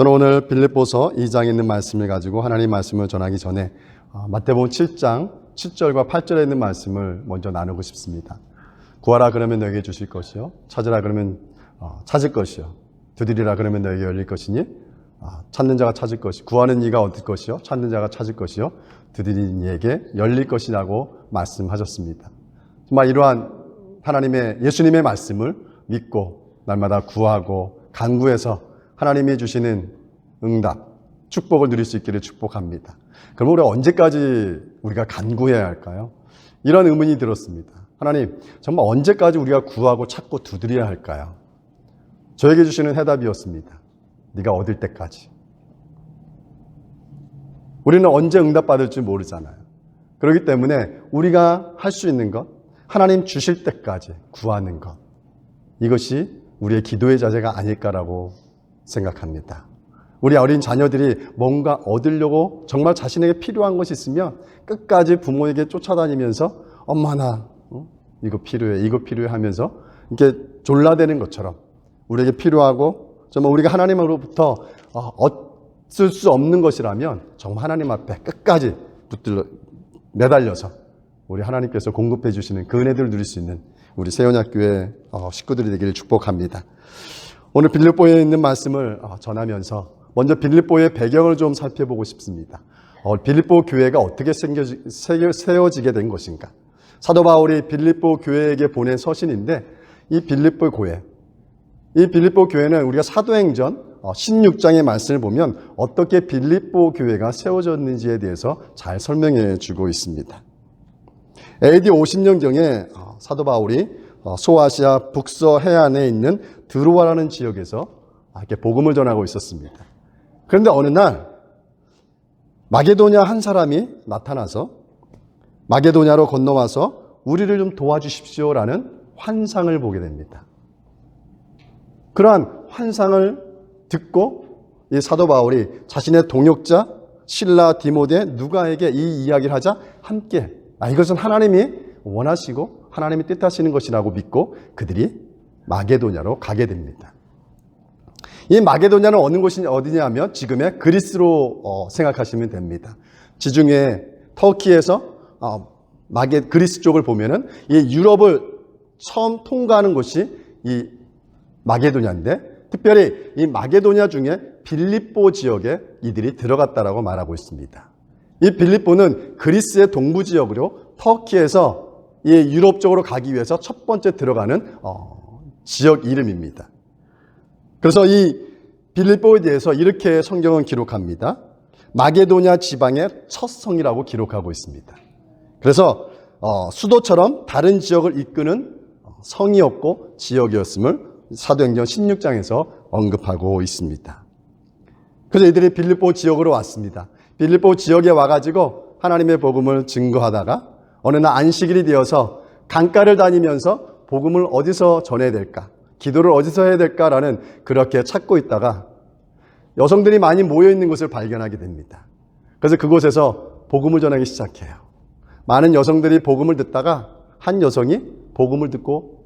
저는 오늘 빌립보서 2장에 있는 말씀을 가지고 하나님 말씀을 전하기 전에 마태복음 7장 7절과 8절에 있는 말씀을 먼저 나누고 싶습니다. 구하라 그러면 너에게 주실 것이요, 찾으라 그러면 찾을 것이요, 두드리라 그러면 너에게 열릴 것이니 찾는 자가 찾을 것이, 구하는 이가 얻을 것이요, 찾는 자가 찾을 것이요, 두드리는 이에게 열릴 것이라고 말씀하셨습니다. 정말 이러한 하나님의 예수님의 말씀을 믿고 날마다 구하고 간구해서 하나님이 주시는 응답, 축복을 누릴 수 있기를 축복합니다. 그럼 우리가 언제까지 우리가 간구해야 할까요? 이런 의문이 들었습니다. 하나님, 정말 언제까지 우리가 구하고 찾고 두드려야 할까요? 저에게 주시는 해답이었습니다. 네가 얻을 때까지. 우리는 언제 응답받을지 모르잖아요. 그렇기 때문에 우리가 할 수 있는 것, 하나님 주실 때까지 구하는 것, 이것이 우리의 기도의 자세가 아닐까라고 생각합니다. 우리 어린 자녀들이 뭔가 얻으려고 정말 자신에게 필요한 것이 있으면 끝까지 부모에게 쫓아다니면서 엄마 나 이거 필요해 하면서 이렇게 졸라대는 것처럼 우리에게 필요하고 정말 우리가 하나님으로부터 얻을 수 없는 것이라면 정말 하나님 앞에 끝까지 붙들러 매달려서 우리 하나님께서 공급해 주시는 그 은혜들을 누릴 수 있는 우리 세원학교의 식구들이 되기를 축복합니다. 오늘 빌립보에 있는 말씀을 전하면서 먼저 빌립보의 배경을 좀 살펴보고 싶습니다. 빌립보 교회가 어떻게 세워지게 된 것인가? 사도 바울이 빌립보 교회에게 보낸 서신인데 이 빌립보 교회는 우리가 사도행전 16장의 말씀을 보면 어떻게 빌립보 교회가 세워졌는지에 대해서 잘 설명해 주고 있습니다. AD 50년경에 사도 바울이 소아시아 북서 해안에 있는 드로아라는 지역에서 이렇게 복음을 전하고 있었습니다. 그런데 어느 날 마게도냐 한 사람이 나타나서 마게도냐로 건너와서 우리를 좀 도와주십시오라는 환상을 보게 됩니다. 그러한 환상을 듣고 이 사도 바울이 자신의 동역자 실라, 디모데, 누가에게 이 이야기를 하자 함께 이것은 하나님이 원하시고 하나님이 뜻하시는 것이라고 믿고 그들이 마게도냐로 가게 됩니다. 이 마게도냐는 어디냐 하면 지금의 그리스로 생각하시면 됩니다. 지중해 터키에서 그리스 쪽을 보면은 이 유럽을 처음 통과하는 곳이 이 마게도냐인데 특별히 이 마게도냐 중에 빌립보 지역에 이들이 들어갔다라고 말하고 있습니다. 이 빌립보는 그리스의 동부 지역으로 터키에서 이 유럽 쪽으로 가기 위해서 첫 번째 들어가는 지역 이름입니다. 그래서 이 빌립보에 대해서 이렇게 성경은 기록합니다. 마게도냐 지방의 첫 성이라고 기록하고 있습니다. 그래서 수도처럼 다른 지역을 이끄는 성이었고 지역이었음을 사도행전 16장에서 언급하고 있습니다. 그래서 이들이 빌립보 지역으로 왔습니다. 빌립보 지역에 와가지고 하나님의 복음을 증거하다가 어느 날 안식일이 되어서 강가를 다니면서 복음을 어디서 전해야 될까, 기도를 어디서 해야 될까라는 그렇게 찾고 있다가 여성들이 많이 모여있는 곳을 발견하게 됩니다. 그래서 그곳에서 복음을 전하기 시작해요. 많은 여성들이 복음을 듣다가 한 여성이 복음을 듣고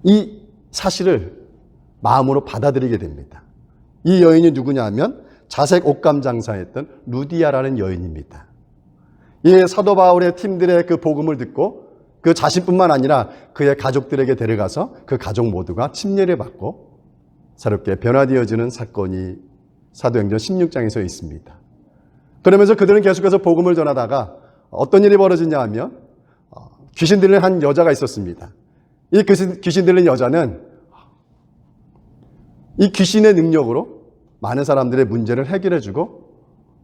이 사실을 마음으로 받아들이게 됩니다. 이 여인이 누구냐 하면 자색 옷감 장사했던 루디아라는 여인입니다. 이 사도 바울의 팀들의 그 복음을 듣고 그 자신뿐만 아니라 그의 가족들에게 데려가서 그 가족 모두가 침례를 받고 새롭게 변화되어지는 사건이 사도행전 16장에서 있습니다. 그러면서 그들은 계속해서 복음을 전하다가 어떤 일이 벌어지냐 하면 귀신 들린 한 여자가 있었습니다. 이 귀신 들린 여자는 이 귀신의 능력으로 많은 사람들의 문제를 해결해주고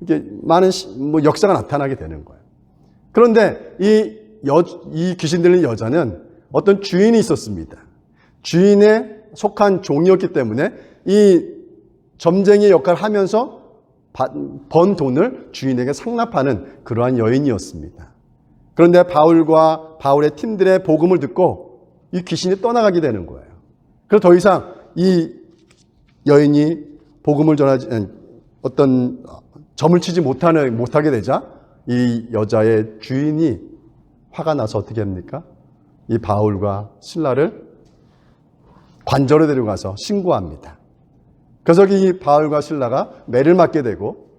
이게 많은 역사가 나타나게 되는 거예요. 그런데 이 귀신 들린 여자는 어떤 주인이 있었습니다. 주인에 속한 종이었기 때문에 이 점쟁이 역할을 하면서 번 돈을 주인에게 상납하는 그러한 여인이었습니다. 그런데 바울과 바울의 팀들의 복음을 듣고 이 귀신이 떠나가게 되는 거예요. 그래서 더 이상 이 여인이 복음을 전하지 어떤 점을 치지 못하게 되자 이 여자의 주인이 화가 나서 어떻게 합니까? 이 바울과 실라를 관저로 데려가서 신고합니다. 그래서 이 바울과 실라가 매를 맞게 되고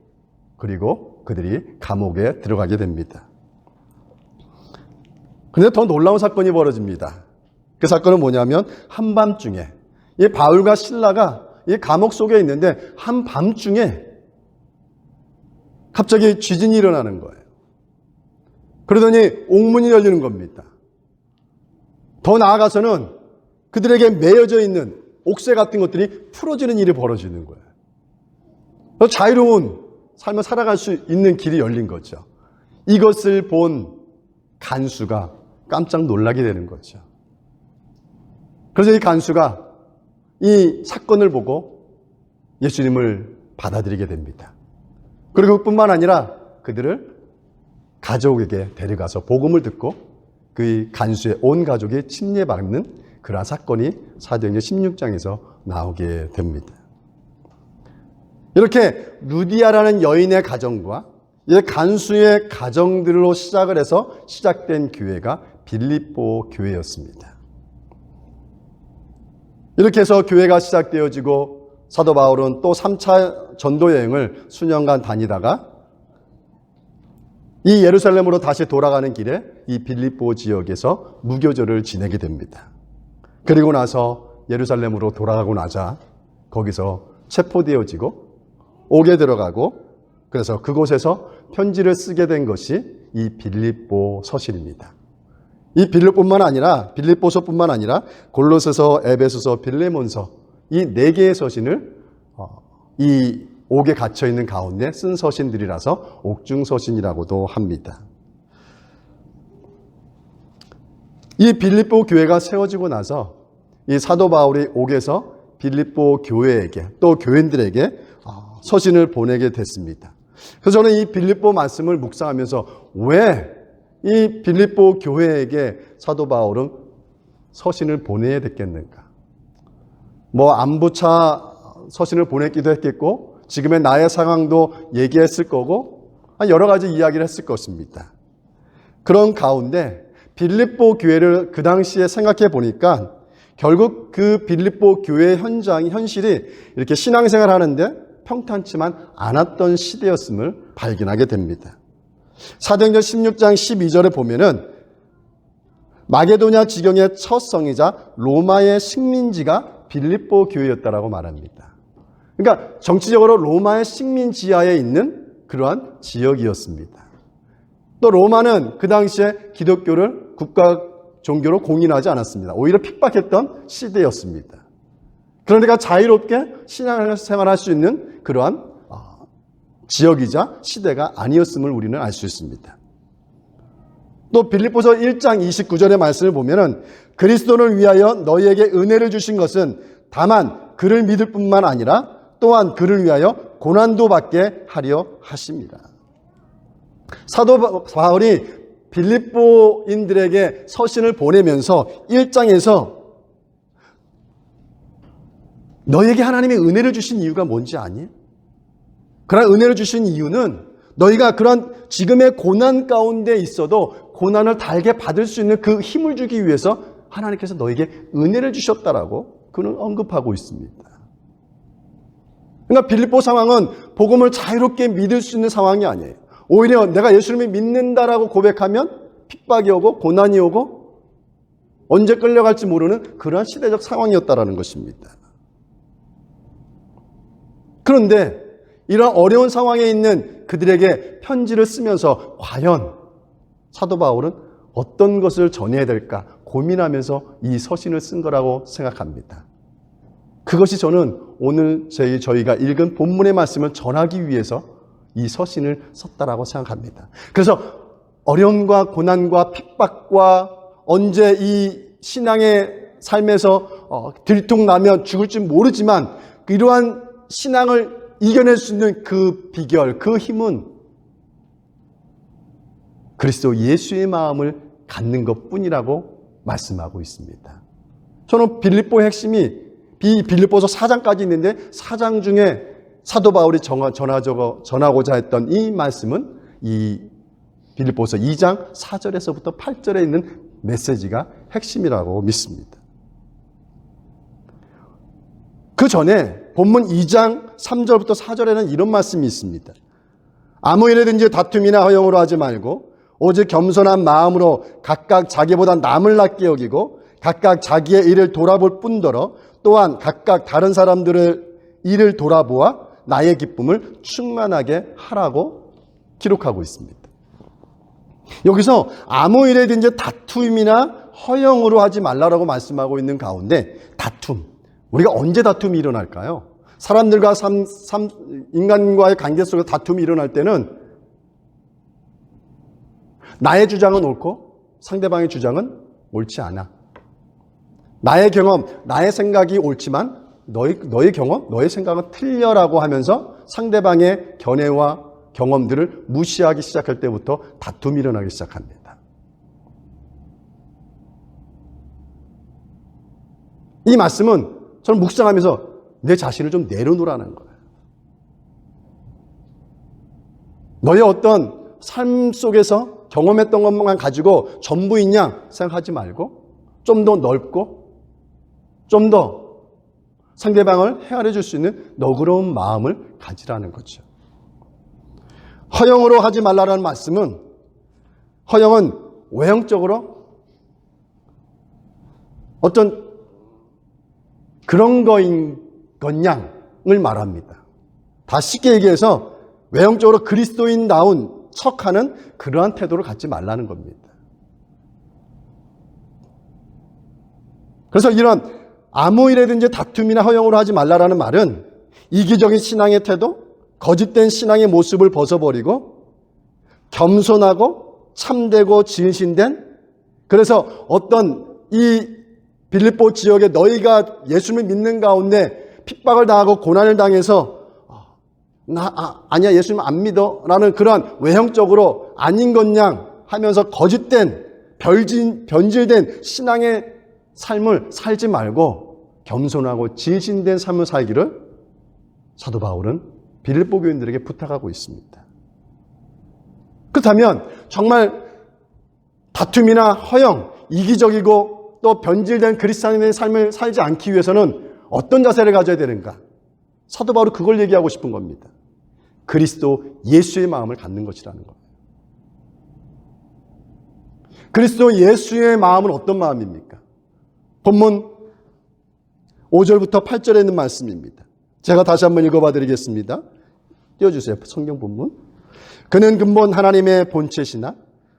그리고 그들이 감옥에 들어가게 됩니다. 그런데 더 놀라운 사건이 벌어집니다. 그 사건은 뭐냐면 한밤중에 이 바울과 실라가 이 감옥 속에 있는데 한밤중에 갑자기 지진이 일어나는 거예요. 그러더니 옥문이 열리는 겁니다. 더 나아가서는 그들에게 매여져 있는 옥새 같은 것들이 풀어지는 일이 벌어지는 거예요. 자유로운 삶을 살아갈 수 있는 길이 열린 거죠. 이것을 본 간수가 깜짝 놀라게 되는 거죠. 그래서 이 간수가 이 사건을 보고 예수님을 받아들이게 됩니다. 그리고 그뿐만 아니라 그들을 가족에게 데려가서 복음을 듣고 그 간수의 온 가족이 침례받는 그러한 사건이 사도행전 16장에서 나오게 됩니다. 이렇게 루디아라는 여인의 가정과 이 간수의 가정들로 시작을 해서 시작된 교회가 빌립보 교회였습니다. 이렇게 해서 교회가 시작되어지고 사도 바울은 또 3차 전도 여행을 수년간 다니다가 이 예루살렘으로 다시 돌아가는 길에 이 빌립보 지역에서 무교절을 지내게 됩니다. 그리고 나서 예루살렘으로 돌아가고 나자 거기서 체포되어지고 옥에 들어가고 그래서 그곳에서 편지를 쓰게 된 것이 이 빌립보 서신입니다. 이 빌립보서뿐만 아니라 골로새서, 에베소서, 빌레몬서 이 4개의 서신을 이 옥에 갇혀 있는 가운데 쓴 서신들이라서 옥중 서신이라고도 합니다. 이 빌립보 교회가 세워지고 나서 이 사도 바울이 옥에서 빌립보 교회에게 또 교인들에게 서신을 보내게 됐습니다. 그래서 저는 이 빌립보 말씀을 묵상하면서 왜 이 빌립보 교회에게 사도 바울은 서신을 보내야 됐겠는가? 뭐 안부차 서신을 보냈기도 했겠고 지금의 나의 상황도 얘기했을 거고 여러 가지 이야기를 했을 것입니다. 그런 가운데 빌립보 교회를 그 당시에 생각해 보니까 결국 그 빌립보 교회 현실이 이렇게 신앙생활 하는데 평탄치만 않았던 시대였음을 발견하게 됩니다. 사도행전 16장 12절에 보면은 마게도냐 지경의 첫 성이자 로마의 식민지가 빌립보 교회였다라고 말합니다. 그러니까 정치적으로 로마의 식민지하에 있는 그러한 지역이었습니다. 또 로마는 그 당시에 기독교를 국가 종교로 공인하지 않았습니다. 오히려 핍박했던 시대였습니다. 그러니까 자유롭게 신앙생활할 수 있는 그러한 지역이자 시대가 아니었음을 우리는 알 수 있습니다. 또 빌립보서 1장 29절의 말씀을 보면은 그리스도를 위하여 너희에게 은혜를 주신 것은 다만 그를 믿을 뿐만 아니라 또한 그를 위하여 고난도 받게 하려 하십니다. 사도 바울이 빌립보인들에게 서신을 보내면서 1장에서 너희에게 하나님이 은혜를 주신 이유가 뭔지 아니? 그러나 은혜를 주신 이유는 너희가 그런 지금의 고난 가운데 있어도 고난을 달게 받을 수 있는 그 힘을 주기 위해서 하나님께서 너에게 은혜를 주셨다라고 그는 언급하고 있습니다. 그러니까 빌립보 상황은 복음을 자유롭게 믿을 수 있는 상황이 아니에요. 오히려 내가 예수님을 믿는다라고 고백하면 핍박이 오고 고난이 오고 언제 끌려갈지 모르는 그러한 시대적 상황이었다라는 것입니다. 그런데 이런 어려운 상황에 있는 그들에게 편지를 쓰면서 과연 사도 바울은 어떤 것을 전해야 될까 고민하면서 이 서신을 쓴 거라고 생각합니다. 그것이 저는 오늘 저희가 읽은 본문의 말씀을 전하기 위해서 이 서신을 썼다라고 생각합니다. 그래서 어려움과 고난과 핍박과 언제 이 신앙의 삶에서 들통나면 죽을지 모르지만 이러한 신앙을 이겨낼 수 있는 그 비결, 그 힘은 그리스도 예수의 마음을 갖는 것뿐이라고 말씀하고 있습니다. 저는 빌립보의 핵심이 빌립보서 4장까지 있는데 4장 중에 사도 바울이 전하고자 했던 이 말씀은 이 빌립보서 2장 4절에서부터 8절에 있는 메시지가 핵심이라고 믿습니다. 그 전에 본문 2장 3절부터 4절에는 이런 말씀이 있습니다. 아무 일에든지 다툼이나 허용으로 하지 말고 오직 겸손한 마음으로 각각 자기보다 남을 낮게 여기고 각각 자기의 일을 돌아볼 뿐더러 또한 각각 다른 사람들의 일을 돌아보아 나의 기쁨을 충만하게 하라고 기록하고 있습니다. 여기서 아무 일에든지 다툼이나 허용으로 하지 말라라고 말씀하고 있는 가운데 다툼, 우리가 언제 다툼이 일어날까요? 사람들과 인간과의 관계 속에서 다툼이 일어날 때는 나의 주장은 옳고 상대방의 주장은 옳지 않아. 나의 경험, 나의 생각이 옳지만 너의 경험, 너의 생각은 틀려라고 하면서 상대방의 견해와 경험들을 무시하기 시작할 때부터 다툼이 일어나기 시작합니다. 이 말씀은 저는 묵상하면서 내 자신을 좀 내려놓으라는 거예요. 너의 어떤 삶 속에서 경험했던 것만 가지고 전부인 양 생각하지 말고 좀 더 넓고 좀 더 상대방을 헤아려 줄 수 있는 너그러운 마음을 가지라는 거죠. 허용으로 하지 말라는 말씀은 허용은 외형적으로 어떤 그런 거인 것양을 말합니다. 다 쉽게 얘기해서 외형적으로 그리스도인다운 척하는 그러한 태도를 갖지 말라는 겁니다. 그래서 이런 아무 일에든지 다툼이나 허용으로 하지 말라라는 말은 이기적인 신앙의 태도, 거짓된 신앙의 모습을 벗어버리고 겸손하고 참되고 진실된, 그래서 어떤 이 빌립보 지역에 너희가 예수를 믿는 가운데 핍박을 당하고 고난을 당해서 아니야 예수님 안 믿어 라는 그러한 외형적으로 아닌 것냥 하면서 거짓된 변질된 신앙의 삶을 살지 말고 겸손하고 진실된 삶을 살기를 사도 바울은 빌립보 교인들에게 부탁하고 있습니다. 그렇다면 정말 다툼이나 허영, 이기적이고 또 변질된 그리스도인의 삶을 살지 않기 위해서는 어떤 자세를 가져야 되는가? 사도 바울은 그걸 얘기하고 싶은 겁니다. 그리스도 예수의 마음을 갖는 것이라는 겁니다. 그리스도 예수의 마음은 어떤 마음입니까? 본문 5절부터 8절에 있는 말씀입니다. 제가 다시 한번 읽어봐 드리겠습니다. 띄워주세요. 성경 본문. 그는 근본 하나님의 본체시나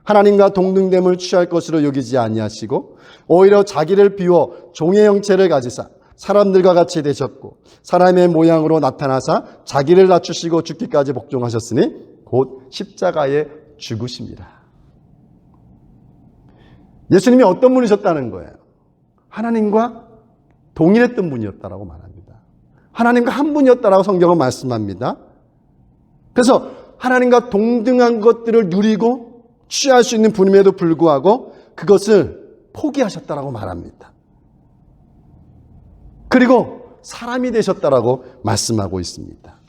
하나님과 동등됨을 취할 것으로 여기지 아니하시고 오히려 자기를 비워 종의 형체를 가지사 사람들과 같이 되셨고 사람의 모양으로 나타나사 자기를 낮추시고 죽기까지 복종하셨으니 곧 십자가에 죽으심이라. 예수님이 어떤 분이셨다는 거예요? 하나님과 동일했던 분이었다라고 말합니다. 하나님과 한 분이었다라고 성경은 말씀합니다. 그래서 하나님과 동등한 것들을 누리고 취할 수 있는 분임에도 불구하고 그것을 포기하셨다라고 말합니다. 그리고 사람이 되셨다라고 말씀하고 있습니다.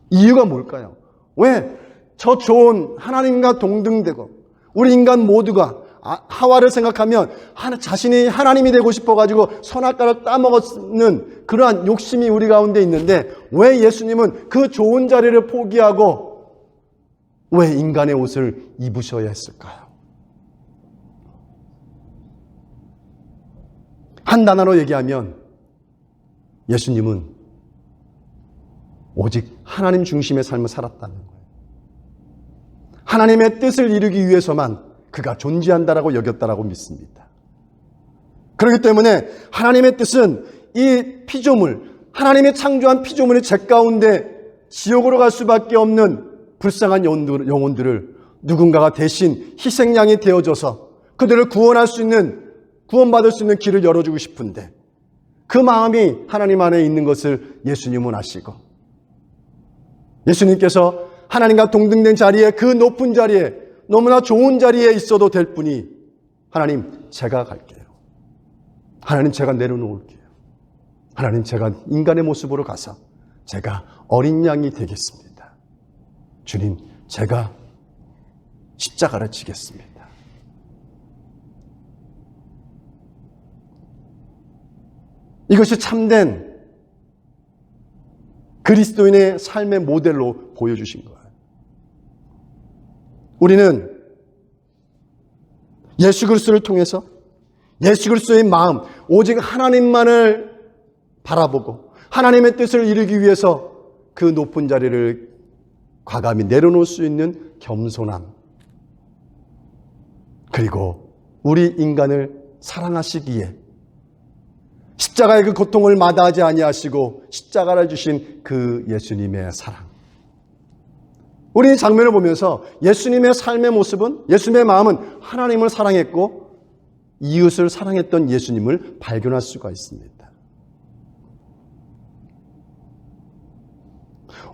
이유가 뭘까요? 왜 저 좋은 하나님과 동등되고 우리 인간 모두가 하와를 생각하면 자신이 하나님이 되고 싶어가지고 선악과를 따먹는 그러한 욕심이 우리 가운데 있는데 왜 예수님은 그 좋은 자리를 포기하고 왜 인간의 옷을 입으셔야 했을까요? 한 단어로 얘기하면 예수님은 오직 하나님 중심의 삶을 살았다는 거예요. 하나님의 뜻을 이루기 위해서만 그가 존재한다라고 여겼다라고 믿습니다. 그렇기 때문에 하나님의 뜻은 이 피조물, 하나님의 창조한 피조물이 죄 가운데 지옥으로 갈 수밖에 없는 불쌍한 영혼들을 누군가가 대신 희생양이 되어줘서 그들을 구원받을 수 있는 길을 열어주고 싶은데 그 마음이 하나님 안에 있는 것을 예수님은 아시고 예수님께서 하나님과 동등된 자리에 그 높은 자리에 너무나 좋은 자리에 있어도 될 뿐이 하나님 제가 갈게요. 하나님 제가 내려놓을게요. 하나님 제가 인간의 모습으로 가서 제가 어린 양이 되겠습니다. 주님 제가 십자가를 지겠습니다. 이것이 참된 그리스도인의 삶의 모델로 보여주신 거예요. 우리는 예수 그리스도를 통해서 예수 그리스도의 마음, 오직 하나님만을 바라보고 하나님의 뜻을 이루기 위해서 그 높은 자리를 과감히 내려놓을 수 있는 겸손함, 그리고 우리 인간을 사랑하시기에 십자가의 그 고통을 마다하지 아니하시고 십자가를 주신 그 예수님의 사랑. 우리 이 장면을 보면서 예수님의 삶의 모습은, 예수님의 마음은 하나님을 사랑했고 이웃을 사랑했던 예수님을 발견할 수가 있습니다.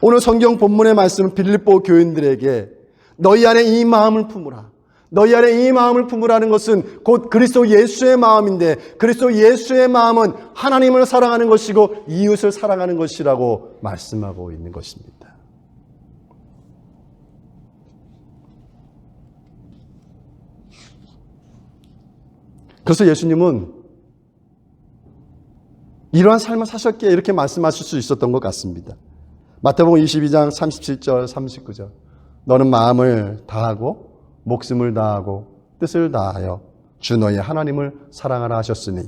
오늘 성경 본문의 말씀은 빌립보 교인들에게 너희 안에 이 마음을 품으라. 너희 안에 이 마음을 품으라는 것은 곧 그리스도 예수의 마음인데, 그리스도 예수의 마음은 하나님을 사랑하는 것이고 이웃을 사랑하는 것이라고 말씀하고 있는 것입니다. 그래서 예수님은 이러한 삶을 사셨기에 이렇게 말씀하실 수 있었던 것 같습니다. 마태복음 22장 37절 39절 너는 마음을 다하고 목숨을 다하고 뜻을 다하여 주 너희 하나님을 사랑하라 하셨으니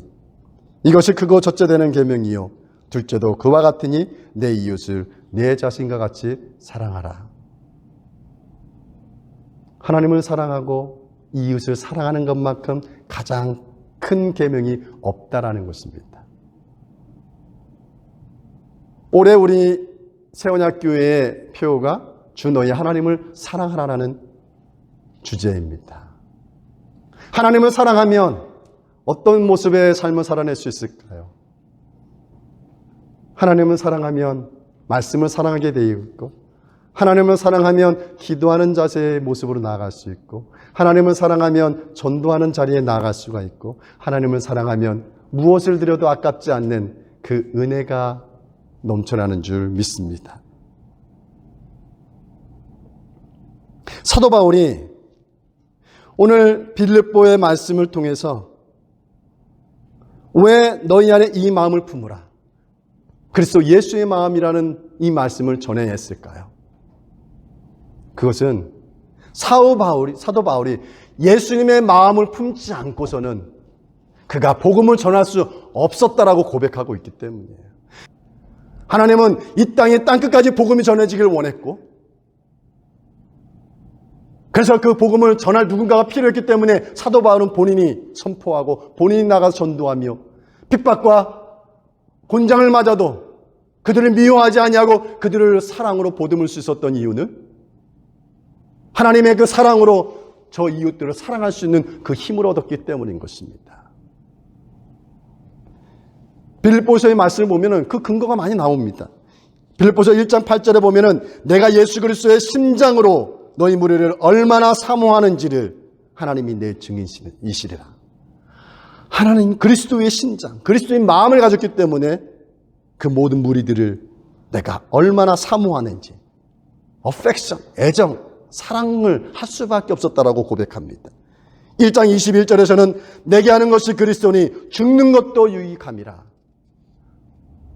이것이 크고 첫째 되는 계명이요 둘째도 그와 같으니 내 이웃을 내 자신과 같이 사랑하라. 하나님을 사랑하고 이웃을 사랑하는 것만큼 가장 큰 계명이 없다라는 것입니다. 올해 우리 세원학교회의 표어가 주 너희 하나님을 사랑하라는 주제입니다. 하나님을 사랑하면 어떤 모습의 삶을 살아낼 수 있을까요? 하나님을 사랑하면 말씀을 사랑하게 되어 있고, 하나님을 사랑하면 기도하는 자세의 모습으로 나아갈 수 있고, 하나님을 사랑하면 전도하는 자리에 나아갈 수가 있고, 하나님을 사랑하면 무엇을 드려도 아깝지 않는 그 은혜가 넘쳐나는 줄 믿습니다. 사도 바울이 오늘 빌립보의 말씀을 통해서 왜 너희 안에 이 마음을 품으라, 그리스도 예수의 마음이라는 이 말씀을 전해야 했을까요? 그것은 사도 바울이 예수님의 마음을 품지 않고서는 그가 복음을 전할 수 없었다라고 고백하고 있기 때문이에요. 하나님은 이 땅의 땅끝까지 복음이 전해지길 원했고, 그래서 그 복음을 전할 누군가가 필요했기 때문에 사도 바울은 본인이 선포하고 본인이 나가서 전도하며 핍박과 곤장을 맞아도 그들을 미워하지 아니하고 그들을 사랑으로 보듬을 수 있었던 이유는 하나님의 그 사랑으로 저 이웃들을 사랑할 수 있는 그 힘을 얻었기 때문인 것입니다. 빌립보서의 말씀을 보면 그 근거가 많이 나옵니다. 빌립보서 1장 8절에 보면 내가 예수 그리스도의 심장으로 너희 무리를 얼마나 사모하는지를 하나님이 내 증인이시리라. 하나님 그리스도의 심장, 그리스도의 마음을 가졌기 때문에 그 모든 무리들을 내가 얼마나 사모하는지, affection, 애정, 사랑을 할 수밖에 없었다라고 고백합니다. 1장 21절에서는 내게 하는 것이 그리스도니 죽는 것도 유익함이라.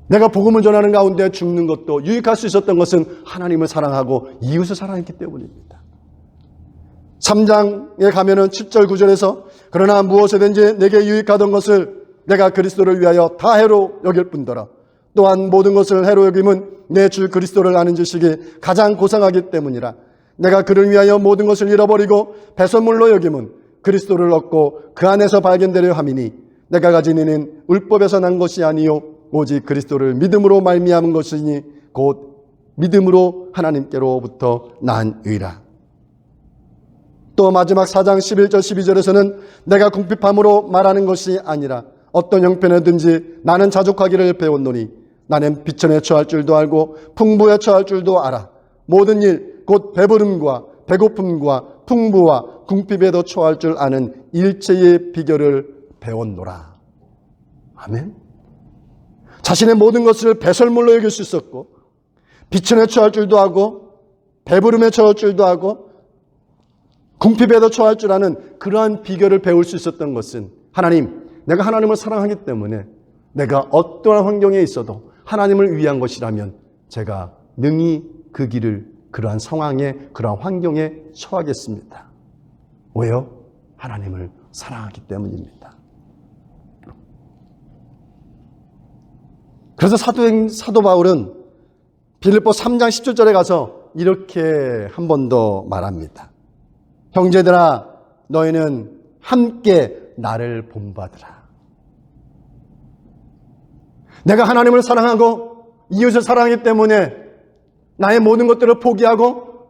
내가 복음을 전하는 가운데 죽는 것도 유익할 수 있었던 것은 하나님을 사랑하고 이웃을 사랑했기 때문입니다. 3장에 가면은 7절 9절에서 그러나 무엇이든지 내게 유익하던 것을 내가 그리스도를 위하여 다 해로 여길 뿐더러 또한 모든 것을 해로 여김은 내 주 그리스도를 아는 지식이 가장 고상하기 때문이라. 내가 그를 위하여 모든 것을 잃어버리고 배설물로 여김은 그리스도를 얻고 그 안에서 발견되려 함이니 내가 가진 이는 율법에서 난 것이 아니요 오직 그리스도를 믿음으로 말미암은 것이니 곧 믿음으로 하나님께로부터 난 의라. 또 마지막 4장 11절 12절에서는 내가 궁핍함으로 말하는 것이 아니라 어떤 형편이든지 나는 자족하기를 배웠노니 나는 비천에 처할 줄도 알고 풍부에 처할 줄도 알아. 모든 일 곧 배부름과 배고픔과 풍부와 궁핍에도 처할 줄 아는 일체의 비결을 배웠노라. 아멘. 자신의 모든 것을 배설물로 여길 수 있었고 비천에 처할 줄도 하고 배부름에 처할 줄도 하고 궁핍에도 처할 줄 아는 그러한 비결을 배울 수 있었던 것은 하나님, 내가 하나님을 사랑하기 때문에 내가 어떠한 환경에 있어도 하나님을 위한 것이라면 제가 능히 그 길을 그러한 상황에 그러한 환경에 처하겠습니다. 왜요? 하나님을 사랑하기 때문입니다. 그래서 사도 바울은 빌립보 3장 17절에 가서 이렇게 한 번 더 말합니다. 형제들아 너희는 함께 나를 본받으라. 내가 하나님을 사랑하고 이웃을 사랑하기 때문에 나의 모든 것들을 포기하고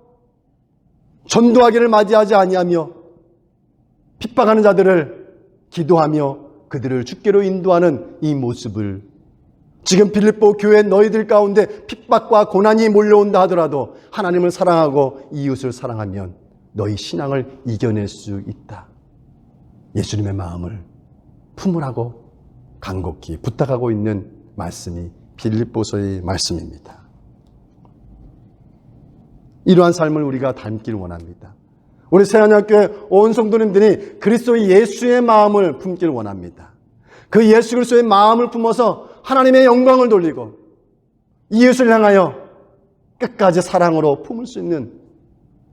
전도하기를 맞이하지 아니하며 핍박하는 자들을 기도하며 그들을 주께로 인도하는 이 모습을 지금 빌립보 교회 너희들 가운데 핍박과 고난이 몰려온다 하더라도 하나님을 사랑하고 이웃을 사랑하면 너희 신앙을 이겨낼 수 있다. 예수님의 마음을 품으라고 간곡히 부탁하고 있는 말씀이 빌립보서의 말씀입니다. 이러한 삶을 우리가 닮기를 원합니다. 우리 새하늘교회 온 성도님들이 그리스도 예수의 마음을 품기를 원합니다. 그 예수 그리스도의 마음을 품어서 하나님의 영광을 돌리고 이웃을 향하여 끝까지 사랑으로 품을 수 있는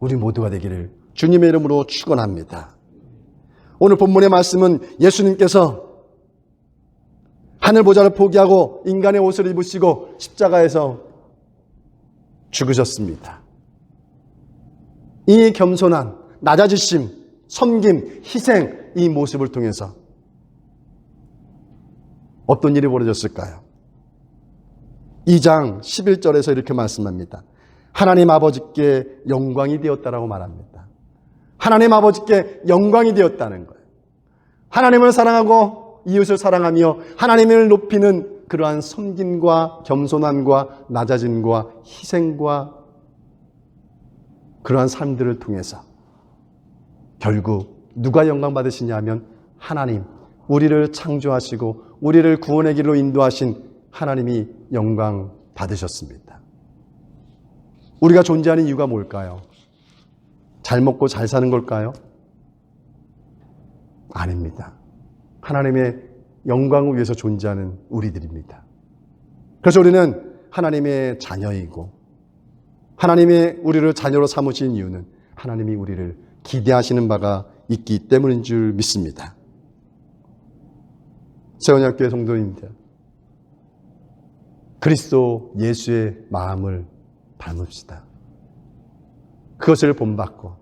우리 모두가 되기를 주님의 이름으로 축원합니다. 오늘 본문의 말씀은 예수님께서 하늘 보좌를 포기하고 인간의 옷을 입으시고 십자가에서 죽으셨습니다. 이 겸손한 낮아지심, 섬김, 희생 이 모습을 통해서 어떤 일이 벌어졌을까요? 2장 11절에서 이렇게 말씀합니다. 하나님 아버지께 영광이 되었다라고 말합니다. 하나님 아버지께 영광이 되었다는 거예요. 하나님을 사랑하고 이웃을 사랑하며 하나님을 높이는 그러한 섬김과 겸손함과 낮아짐과 희생과 그러한 삶들을 통해서 결국 누가 영광 받으시냐 하면 하나님, 우리를 창조하시고 우리를 구원의 길로 인도하신 하나님이 영광 받으셨습니다. 우리가 존재하는 이유가 뭘까요? 잘 먹고 잘 사는 걸까요? 아닙니다. 하나님의 영광을 위해서 존재하는 우리들입니다. 그래서 우리는 하나님의 자녀이고 하나님의 우리를 자녀로 삼으신 이유는 하나님이 우리를 기대하시는 바가 있기 때문인 줄 믿습니다. 세원학교의 성도님들, 그리스도 예수의 마음을 닮읍시다. 그것을 본받고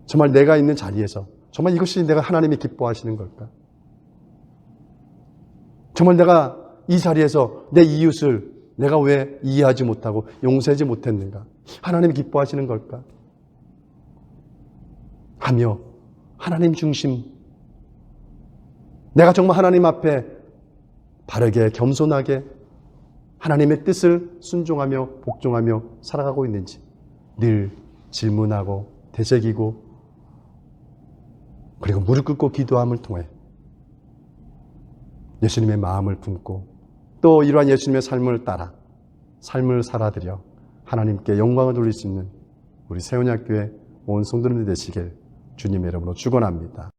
정말 내가 있는 자리에서 정말 이것이 내가 하나님이 기뻐하시는 걸까? 정말 내가 이 자리에서 내 이웃을 내가 왜 이해하지 못하고 용서하지 못했는가? 하나님이 기뻐하시는 걸까? 하며 하나님 중심, 내가 정말 하나님 앞에 바르게 겸손하게 하나님의 뜻을 순종하며 복종하며 살아가고 있는지 늘 질문하고 되새기고 그리고 무릎 꿇고 기도함을 통해 예수님의 마음을 품고 또 이러한 예수님의 삶을 따라 삶을 살아드려 하나님께 영광을 돌릴 수 있는 우리 세원학교의 온 성도님들 되시길 주님의 이름으로 축원합니다.